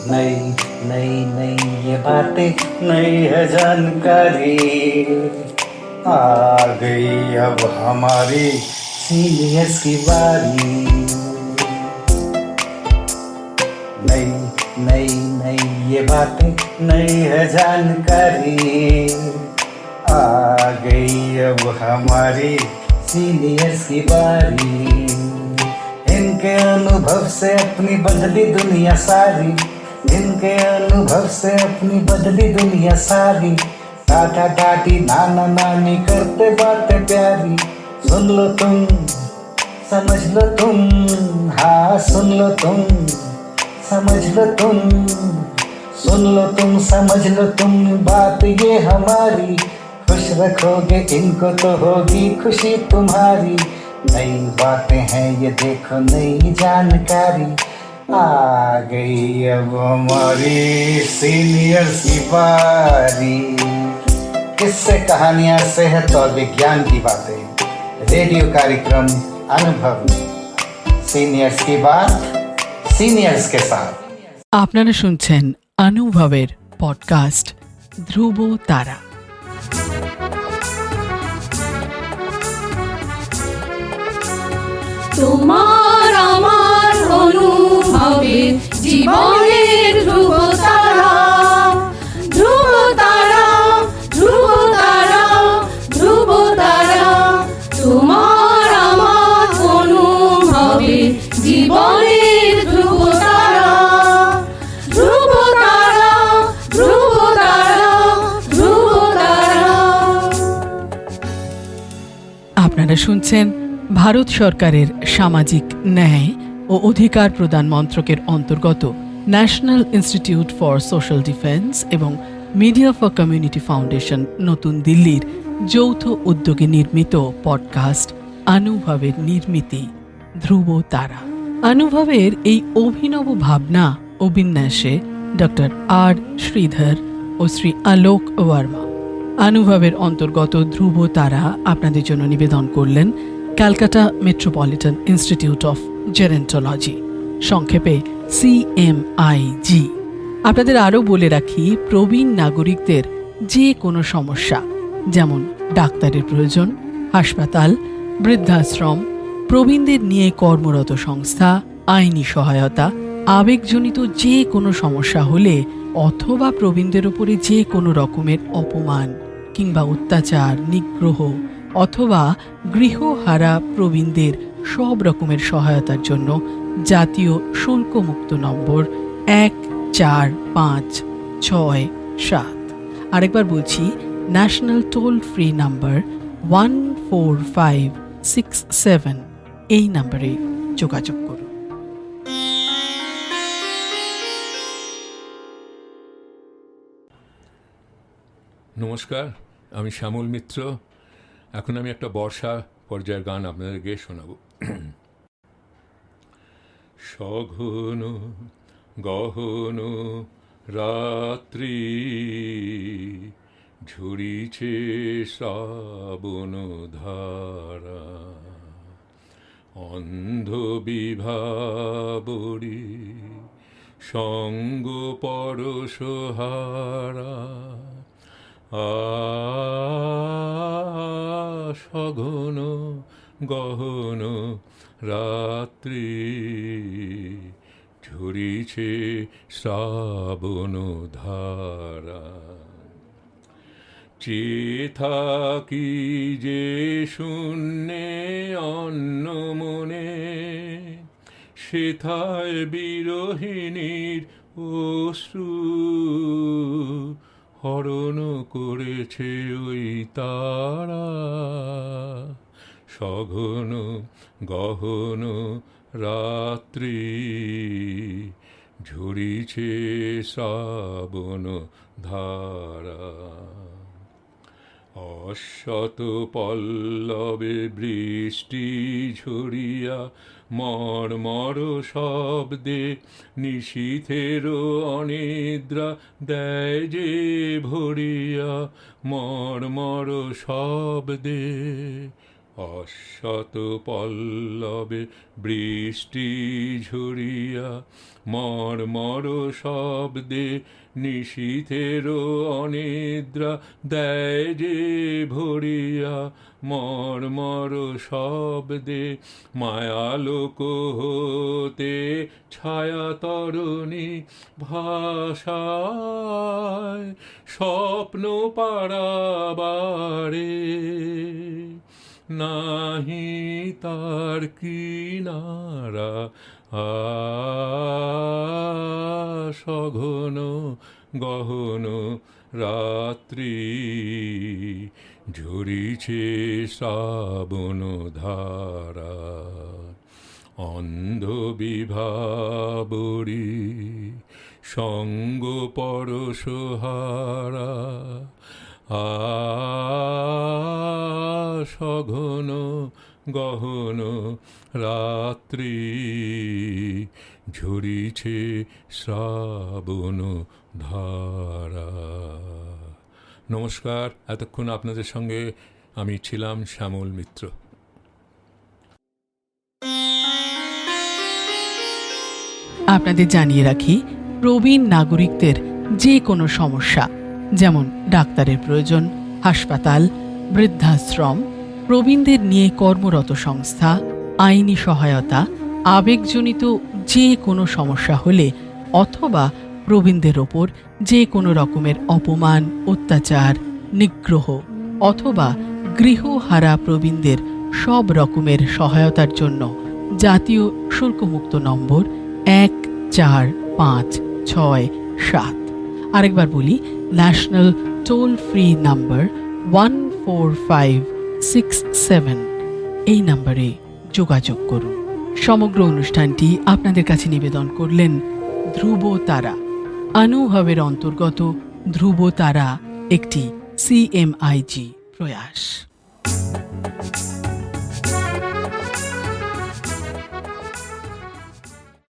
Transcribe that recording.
नई नई नई ये बातें नई है जानकारी, आ गई अब हमारी सीनियर्स की बारी। नई नई नई ये बातें नई है जानकारी, आ गई अब हमारी सीनियर्स की बारी। इनके अनुभव से अपनी बदली दुनिया सारी, इनके अनुभव से अपनी बदली दुनिया सारी। टाटा टाटी नाना नानी करते बातें प्यारी। सुन लो तुम, समझ लो तुम, हाँ सुन लो तुम, समझ लो तुम, सुन लो तुम, समझ लो तुम, बात ये हमारी। खुश रखोगे इनको तो होगी खुशी तुम्हारी। नई बातें हैं ये देखो नई जानकारी, आ गई अब हमारी सीनियर्स की बारी। किस्से कहानियां सेहत और विज्ञान की बातें, रेडियो कार्यक्रम अनुभव में सीनियर्स की बात सीनियर्स के साथ। আপনারা শুনছেন অনুভবের পডকাস্ট ধ্রুব তারা। তোমার আমার অনুভবের জীবনের ধ্রুব তারা, ধ্রুব তারা, ধ্রুব তারা, ধ্রুব তারা। তোমার আমার অনুভবের জীবনের ধ্রুব তারা, ধ্রুব তারা, ধ্রুব তারা, ধ্রুব তারা। আপনারা শুনছেন ভারত সরকারের সামাজিক ন্যায় ও অধিকার প্রদান মন্ত্রকের অন্তর্গত national institute for social defence এবং মিডিয়া ফর কমিউনিটি ফাউন্ডেশন নতুন দিল্লির যৌথ উদ্যোগে নির্মিত পডকাস্ট অনুভবের নির্মিতি ধ্রুব তারা। অনুভবের এই অভিনব ভাবনা ও বিন্যাসে ডক্টর আর শ্রীধর ও শ্রী আলোক ওয়ার্মা। অনুভবের অন্তর্গত ধ্রুব তারা আপনাদের জন্য নিবেদন করলেন Calcutta metropolitan institute of gerontology, সংক্ষেপে CMIG। আপনাদের আরও বলে রাখি, প্রবীণ নাগরিকদের যে কোনো সমস্যা, যেমন ডাক্তারের প্রয়োজন, হাসপাতাল, বৃদ্ধাশ্রম, প্রবীণদের নিয়ে কর্মরত সংস্থা, আইনি সহায়তা, আবেগজনিত যে কোনো সমস্যা হলে অথবা প্রবীণদের উপরে যে কোনো রকমের অপমান কিংবা অত্যাচার, নিগ্রহ অথবা গৃহহারা প্রবীণদের সব রকমের সহায়তার জন্য জাতীয় শুল্কমুক্ত নম্বর 145667। আরেকবার বলছি, ন্যাশনাল টোল ফ্রি নাম্বার 14567, এই নাম্বারে যোগাযোগ করুন। নমস্কার, আমি শ্যামল মিত্র। এখন আমি একটা বর্ষা পর্যায়ের গান আপনাদেরকে শোনাব। সঘন গহন রাত্রি ঝরিছে শ্রাবণ ধারা, অন্ধ বিভাবরী সঙ্গ পরশহারা। সঘন গহন রাত্রি ঝরিছে শ্রাবণ ধারা, চেয়ে থাকি যে শূন্যে অন্য মনে, সেথায় বিরহিণীর অশ্রু হরণ করেছে ওই তারা। সঘন গহন রাত্রি ঝরিছে শ্রাবণ ধারা, অশ্বত পল্লবে বৃষ্টি ঝরিয়া মর্মর শব্দে নিশীথের অনিদ্রা দেয় যে ভরিয়া, মর্মর শব্দে অশত পল্লবে বৃষ্টি ঝরিয়া মর্মর শব্দে নিশীথেরও অনিদ্রা দেয় যে ভরিয়া মর্মর শব্দে মায়ালোক হতে ছায়া তরণী ভাষায় স্বপ্ন পাড়াবারে নাহি তার কিনারা সঘন গহন রাত্রি ঝরিছে শ্রাবণ ধারা অন্ধ বিভাবরী সঙ্গ পরশহারা সঘন গহন রাত্রি ঝরিছে শ্রাবণ ধারা। নমস্কার, এতক্ষণ আপনাদের সঙ্গে আমি ছিলাম শ্যামল মিত্র। আপনাদের জানিয়ে রাখি, প্রবীণ নাগরিকদের যে কোনো সমস্যা, যেমন ডাক্তারের প্রয়োজন, হাসপাতাল, বৃদ্ধাশ্রম, প্রবীণদের নিয়ে কর্মরত সংস্থা, আইনি সহায়তা, আবেগজনিত যে কোনো সমস্যা হলে অথবা প্রবীণদের ওপর যে কোনো রকমের অপমান, অত্যাচার, নিগ্রহ অথবা গৃহহারা প্রবীণদের সব রকমের সহায়তার জন্য জাতীয় শুল্কমুক্ত নম্বর 145667, আরেকবার বলি, ন্যাশনাল টোল ফ্রি নাম্বার 14567, এই নম্বরে যোগাযোগ করুন। সমগ্র অনুষ্ঠানটি আপনাদের কাছে নিবেদন করলেন ধ্রুব তারা। অনুভবের অন্তর্গত ধ্রুব তারা একটি CMIG প্রয়াস।